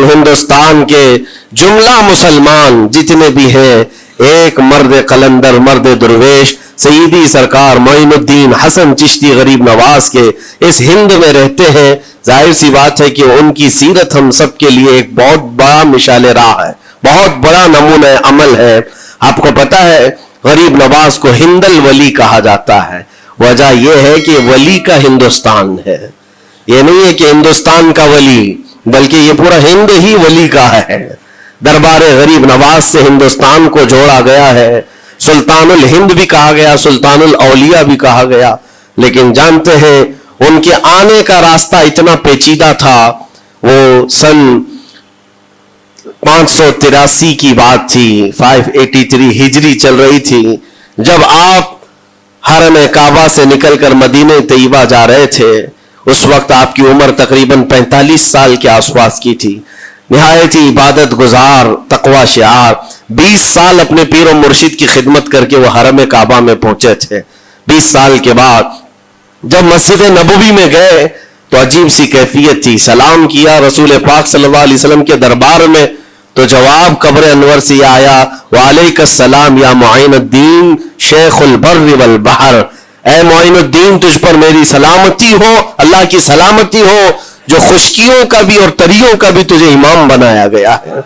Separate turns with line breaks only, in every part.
ہندوستان کے جملہ مسلمان جتنے بھی ہیں، ایک مرد قلندر، مرد درویش سیدی سرکار معین الدین حسن چشتی غریب نواز کے اس ہند میں رہتے ہیں. ظاہر سی بات ہے کہ ان کی سیرت ہم سب کے لیے ایک بہت بڑا مشعل راہ ہے، بہت بڑا نمونہ عمل ہے. آپ کو پتا ہے غریب نواز کو ہند الولی کہا جاتا ہے. وجہ یہ ہے کہ ولی کا ہندوستان ہے. یہ نہیں ہے کہ ہندوستان کا ولی، بلکہ یہ پورا ہند ہی ولی کا ہے. دربار غریب نواز سے ہندوستان کو جوڑا گیا ہے. سلطان الہند بھی کہا گیا، سلطان الاولیاء بھی کہا گیا. لیکن جانتے ہیں ان کے آنے کا راستہ اتنا پیچیدہ تھا. وہ سن 583 کی بات تھی، 583 ہجری چل رہی تھی، جب آپ حرم کعبہ سے نکل کر مدینہ طیبہ جا رہے تھے. اس وقت آپ کی عمر تقریباً 45 سال کے آس پاس کی تھی. نہایت ہی عبادت گزار، تقوی شعار، 20 سال اپنے پیر و مرشد کی خدمت کر کے وہ حرم کعبہ میں پہنچے تھے. 20 سال کے بعد جب مسجد نبوی میں گئے تو عجیب سی کیفیت تھی. سلام کیا رسول پاک صلی اللہ علیہ وسلم کے دربار میں تو جواب قبر انور سے آیا، وعلیک السلام یا معین الدین شیخ البر والبحر. اے معین الدین تجھ پر میری سلامتی ہو، اللہ کی سلامتی ہو جو خشکیوں کا بھی اور تریوں کا بھی تجھے امام بنایا گیا ہے.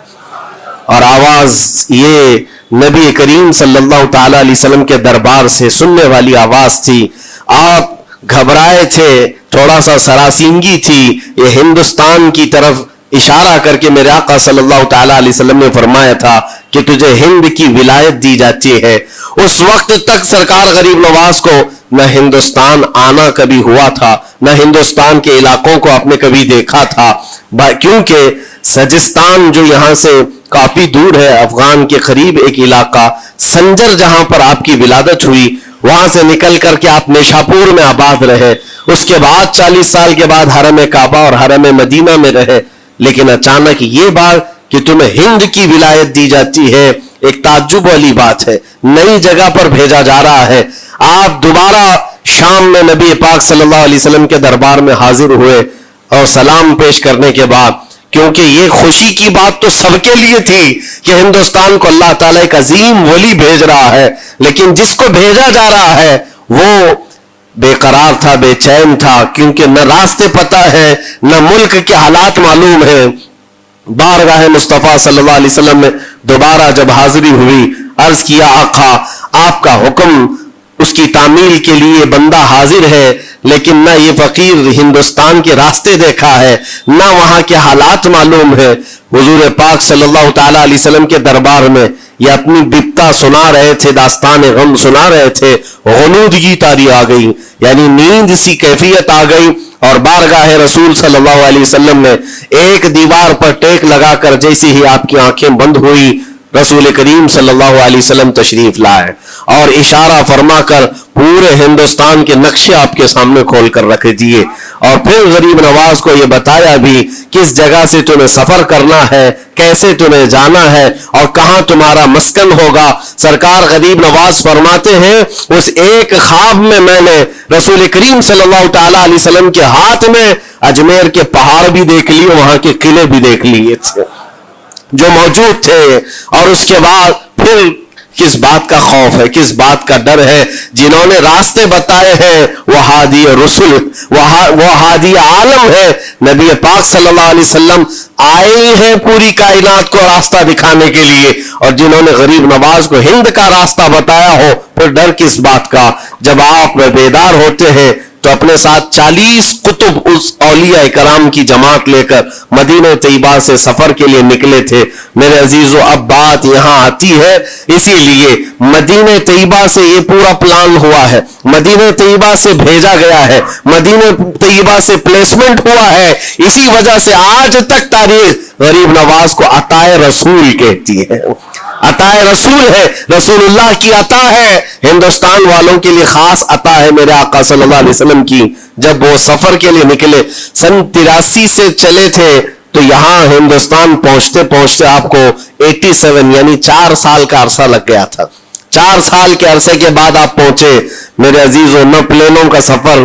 اور آواز یہ نبی کریم صلی اللہ تعالی علیہ وسلم کے دربار سے سننے والی آواز تھی. آپ گھبرائے تھے، تھوڑا سا سراسیمگی تھی. یہ ہندوستان کی طرف اشارہ کر کے میرے آقا صلی اللہ تعالی علیہ وسلم نے فرمایا تھا کہ تجھے ہند کی ولایت دی جاتی ہے. اس وقت تک سرکار غریب نواز کو نہ ہندوستان آنا کبھی ہوا تھا، نہ ہندوستان کے علاقوں کو آپ نے کبھی دیکھا تھا، کیونکہ سجستان جو یہاں سے کافی دور ہے، افغان کے قریب ایک علاقہ سنجر جہاں پر آپ کی ولادت ہوئی، وہاں سے نکل کر کے آپ نیشاپور میں آباد رہے. اس کے بعد 40 سال کے بعد حرم کعبہ اور حرم مدینہ میں رہے. لیکن اچانک یہ بات کہ تمہیں ہند کی ولایت دی جاتی ہے، ایک تعجب والی بات ہے. نئی جگہ پر بھیجا جا رہا ہے. آپ دوبارہ شام میں نبی پاک صلی اللہ علیہ وسلم کے دربار میں حاضر ہوئے اور سلام پیش کرنے کے بعد، کیونکہ یہ خوشی کی بات تو سب کے لیے تھی کہ ہندوستان کو اللہ تعالیٰ ایک عظیم ولی بھیج رہا ہے، لیکن جس کو بھیجا جا رہا ہے وہ بے قرار تھا، بے چین تھا، کیونکہ نہ راستے پتہ ہے، نہ ملک کے حالات معلوم ہیں. بارگاہ مصطفیٰ صلی اللہ علیہ وسلم میں دوبارہ جب حاضری ہوئی، عرض کیا آقا آپ کا حکم، اس کی تعمیل کے لیے بندہ حاضر ہے، لیکن نہ یہ فقیر ہندوستان کے راستے دیکھا ہے، نہ وہاں کے حالات معلوم ہے. حضور پاک صلی اللہ تعالی علیہ وسلم کے دربار میں یہ اپنی بپتا سنا رہے تھے، داستان غم سنا رہے تھے. غنودگی طاری آ گئی، یعنی نیند سی کیفیت آ گئی، اور بارگاہ رسول صلی اللہ علیہ وسلم نے ایک دیوار پر ٹیک لگا کر جیسی ہی آپ کی آنکھیں بند ہوئی، رسول کریم صلی اللہ علیہ وسلم تشریف لائے اور اشارہ فرما کر پورے ہندوستان کے نقشے آپ کے سامنے کھول کر رکھ دیے. اور پھر غریب نواز کو یہ بتایا بھی کس جگہ سے تمہیں سفر کرنا ہے، کیسے تمہیں جانا ہے اور کہاں تمہارا مسکن ہوگا. سرکار غریب نواز فرماتے ہیں اس ایک خواب میں میں نے رسول کریم صلی اللہ تعالی علیہ وسلم کے ہاتھ میں اجمیر کے پہاڑ بھی دیکھ لیے، وہاں کے قلعے بھی دیکھ لیے تھے جو موجود تھے. اور اس کے بعد پھر کس بات کا خوف ہے، کس بات کا ڈر ہے؟ جنہوں نے راستے بتائے ہیں وہ ہادی رسول، وہ ہادی عالم ہے. نبی پاک صلی اللہ علیہ وسلم آئے ہیں پوری کائنات کو راستہ دکھانے کے لیے، اور جنہوں نے غریب نواز کو ہند کا راستہ بتایا ہو، پھر ڈر کس بات کا؟ جب آپ بیدار ہوتے ہیں تو اپنے ساتھ 40 قطب اس اولیاء کرام کی جماعت لے کر مدینہ طیبہ سے سفر کے لیے نکلے تھے. میرے عزیزو اب بات یہاں آتی ہے، اسی لیے مدینہ طیبہ سے یہ پورا پلان ہوا ہے، مدینہ طیبہ سے بھیجا گیا ہے، مدینہ طیبہ سے پلیسمنٹ ہوا ہے. اسی وجہ سے آج تک تاریخ غریب نواز کو عطائے رسول کہتی ہے. عطائے رسول ہے، رسول اللہ کی عطا ہے، ہندوستان والوں کے لیے خاص عطا ہے میرے آقا صلی اللہ علیہ وسلم کی. جب وہ سفر کے لیے نکلے سن 83 سے چلے تھے تو یہاں ہندوستان پہنچتے پہنچتے آپ کو 87 یعنی 4 سال کا عرصہ لگ گیا تھا. 4 سال کے عرصے کے بعد آپ پہنچے. میرے عزیزوں نہ پلینوں کا سفر،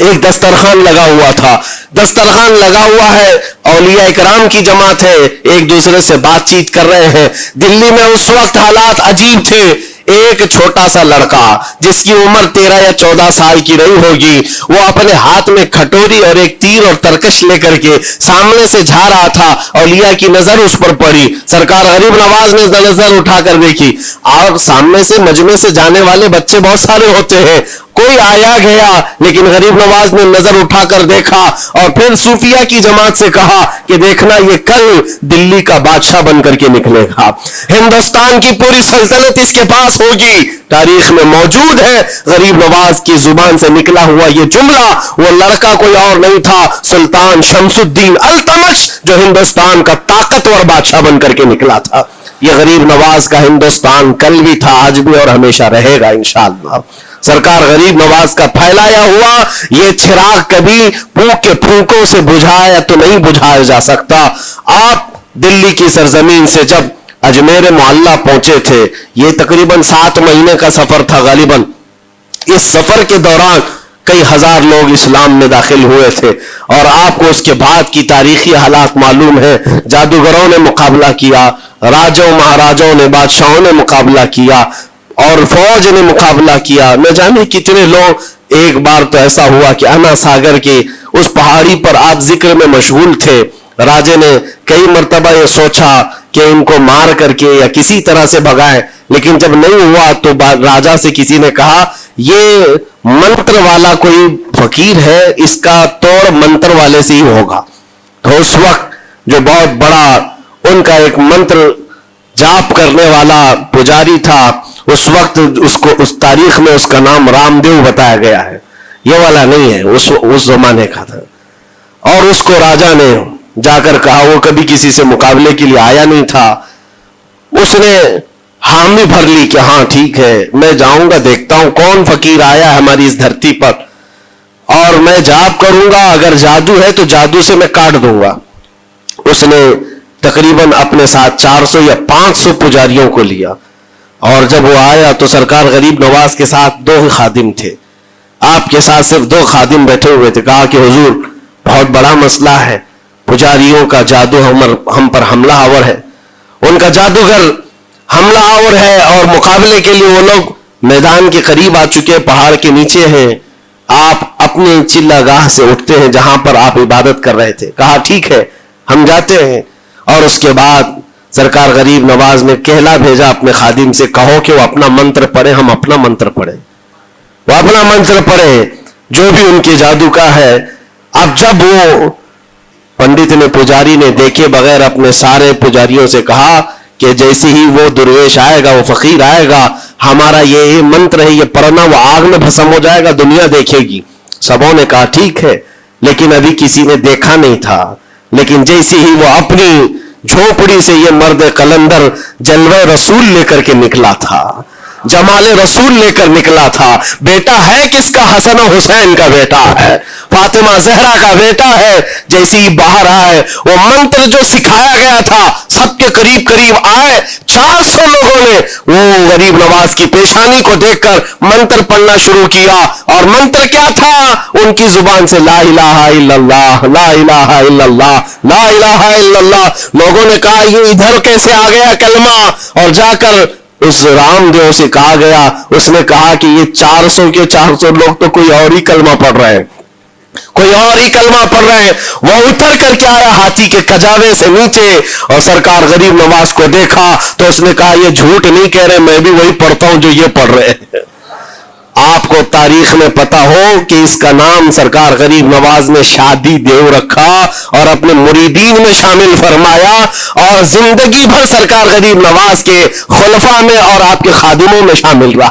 ایک دسترخوان لگا ہوا تھا. دسترخوان لگا ہوا ہے, اولیاء اکرام کی جماعت ہے, ایک دوسرے سے بات چیت کر رہے ہیں. دلی میں اس وقت حالات عجیب تھے. ایک چھوٹا سا لڑکا جس کی عمر 13 یا 14 سال کی رہی ہوگی, وہ اپنے ہاتھ میں کھٹوری اور ایک تیر اور ترکش لے کر کے سامنے سے جا رہا تھا. اولیاء کی نظر اس پر پڑی. سرکار غریب نواز نے نظر اٹھا کر دیکھی, اور سامنے سے مجمع سے جانے والے بچے بہت سارے ہوتے ہیں, کوئی آیا گیا, لیکن غریب نواز نے نظر اٹھا کر دیکھا اور پھر صوفیہ کی جماعت سے کہا کہ دیکھنا یہ کل دلی کا بادشاہ بن کر کے نکلے گا, ہندوستان کی پوری سلطنت اس کے پاس ہوگی. تاریخ میں موجود ہے غریب نواز کی زبان سے نکلا ہوا یہ جملہ. وہ لڑکا کوئی اور نہیں تھا, سلطان شمس الدین التمش, جو ہندوستان کا طاقتور بادشاہ بن کر کے نکلا تھا. یہ غریب نواز کا ہندوستان کل بھی تھا, آج بھی, اور ہمیشہ رہے گا انشاءاللہ. سرکار غریب نواز کا پھیلایا ہوا یہ چراغ کبھی پھونک کے پھونکوں سے بجھایا تو نہیں بجھایا جا سکتا. آپ دلی کی سرزمین سے جب اجمیر معلیٰ پہنچے تھے, یہ تقریباً 7 مہینے کا سفر تھا غالباً. اس سفر کے دوران کئی ہزار لوگ اسلام میں داخل ہوئے تھے, اور آپ کو اس کے بعد کی تاریخی حالات معلوم ہے. جادوگروں نے مقابلہ کیا, راجوں مہاراجوں نے, بادشاہوں نے مقابلہ کیا, اور فوج نے مقابلہ کیا, نہ جانے کتنے لوگ. ایک بار تو ایسا ہوا کہ انا ساگر کی اس پہاڑی پر آپ ذکر میں مشغول تھے. راجے نے کئی مرتبہ یہ سوچا کہ ان کو مار کر کے یا کسی طرح سے بھگائیں, لیکن جب نہیں ہوا تو راجا سے کسی نے کہا یہ منتر والا کوئی فقیر ہے, اس کا توڑ منتر والے سے ہی ہوگا. تو اس وقت جو بہت بڑا ان کا ایک منتر جاپ کرنے والا پجاری تھا, اس وقت اس تاریخ میں اس کا نام رام دیو بتایا گیا ہے, یہ والا نہیں ہے, اس زمانے کا تھا. اور اس کو راجا نے جا کر کہا, وہ کبھی کسی سے مقابلے کے لیے آیا نہیں تھا, اس نے حامی بھر لی کہ ہاں ٹھیک ہے, میں جاؤں گا, دیکھتا ہوں کون فقیر آیا ہماری اس دھرتی پر, اور میں جاپ کروں گا, اگر جادو ہے تو جادو سے میں کاٹ دوں گا. اس نے تقریباً اپنے ساتھ 400 یا 500 پجاریوں کو لیا, اور جب وہ آیا تو سرکار غریب نواز کے ساتھ 2 خادم تھے, آپ کے ساتھ صرف 2 خادم بیٹھے ہوئے تھے. کہا کہ حضور بہت بڑا مسئلہ ہے, پجاریوں کا جادو ہم پر حملہ آور ہے, ان کا جادوگر حملہ آور ہے, اور مقابلے کے لیے وہ لوگ میدان کے قریب آ چکے, پہاڑ کے نیچے ہیں, آپ اپنی چلہ گاہ سے اٹھتے ہیں جہاں پر آپ عبادت کر رہے تھے. کہا ٹھیک ہے ہم جاتے ہیں. اور اس کے بعد سرکار غریب نواز نے کہلا بھیجا اپنے خادم سے, کہو کہ وہ اپنا منتر پڑھے, ہم اپنا منتر پڑھیں. وہ اپنا منتر پڑھے جو بھی ان کے جادو کا ہے. اب جب وہ پنڈت نے, پجاری نے دیکھے بغیر اپنے سارے پجاریوں سے کہا کہ جیسے ہی وہ درویش آئے گا, وہ فقیر آئے گا, ہمارا یہ منتر ہے, یہ پڑھنا, وہ آگ میں بھسم ہو جائے گا, دنیا دیکھے گی. سبوں نے کہا ٹھیک ہے, لیکن ابھی کسی نے دیکھا نہیں تھا. لیکن جیسے ہی وہ اپنی جھوپڑی سے یہ مرد قلندر جلوہ رسول لے کر کے نکلا تھا, جمال رسول لے کر نکلا تھا. بیٹا ہے کس کا؟ حسن و حسین کا بیٹا ہے, فاطمہ زہرا کا بیٹا ہے. جیسے ہی باہر آئے, وہ منتر جو سکھایا گیا تھا سب کے قریب قریب آئے. 400 لوگوں نے وہ غریب نواز کی پیشانی کو دیکھ کر منتر پڑھنا شروع کیا. اور منتر کیا تھا؟ ان کی زبان سے لا الہ الا اللہ, لا الہ الا اللہ, لا الہ الا اللہ. لوگوں نے کہا یہ ادھر کیسے آ گیا کلمہ؟ اور جا کر اس رام دیو سے کہا گیا, اس نے کہا کہ یہ 400 کے 400 لوگ تو کوئی اور ہی کلمہ پڑھ رہے ہیں, کوئی اور ہی کلمہ پڑھ رہے ہیں. وہ اتر کر کے آیا ہاتھی کے کجاوے سے نیچے, اور سرکار غریب نواز کو دیکھا تو اس نے کہا یہ جھوٹ نہیں کہہ رہے, میں بھی وہی پڑھتا ہوں جو یہ پڑھ رہے ہیں. آپ کو تاریخ میں پتا ہو کہ اس کا نام سرکار غریب نواز نے شادی دیو رکھا اور اپنے مریدین میں شامل فرمایا, اور زندگی بھر سرکار غریب نواز کے خلفاء میں اور آپ کے خادموں میں شامل رہا.